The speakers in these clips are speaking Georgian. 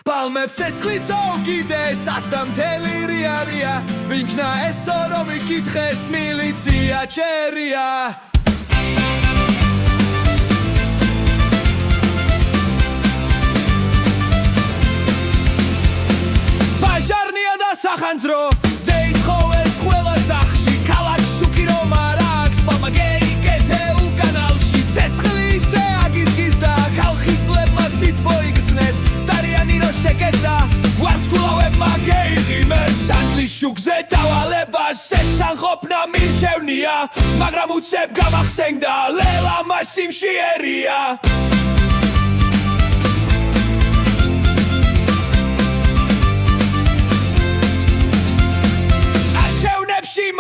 Palmებს ეცხლიწო კიდე სათდამთელი რიარია ვინქნა ესო რომ იკითხეს მილიცია ჩერია ბაჟარნია და სახანძრო დეითხოვეს ყველა სახში ქალაქ შუქი რომ არ აქვს პალმაგეი კეთე უკანალში ცეცხლი ისე აგიზგის და ხალხისლებმა სითბო იგრძნეს დარიანი რო შეკეტა ვარსკვლავებმა გეიღიმეს სანთლის შუქზე დავალებას სეცთან ყოფნა მირჩევნია მაგრამ უცებ გამახსენდა ლელა მას სიმშიერია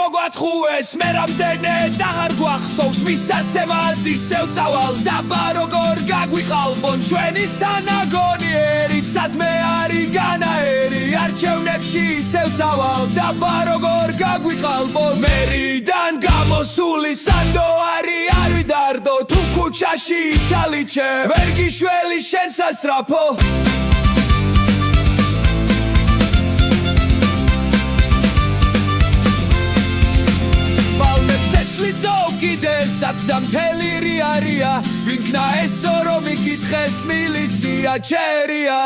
მოგვათხოვეს მე რამდენე დაღარ გვახსოვს მისაცემა ისევ წავალ დაბა როგორ გაგვიყალბონ ჩვენისთან აგონიერი სადმე არის განაერი არჩევნებში ისევ წავალ დაბა როგორ გაგვიყალბონ მერიდან გამოსული სანდო არის არ ვიდარდო თუ ქუჩაში ჩალიჩე ვერ გიშველი შენ სასტრაფო სათდამთელი რიარია ვინქნა ესო რომ იკითხეს მილიცია ჩერია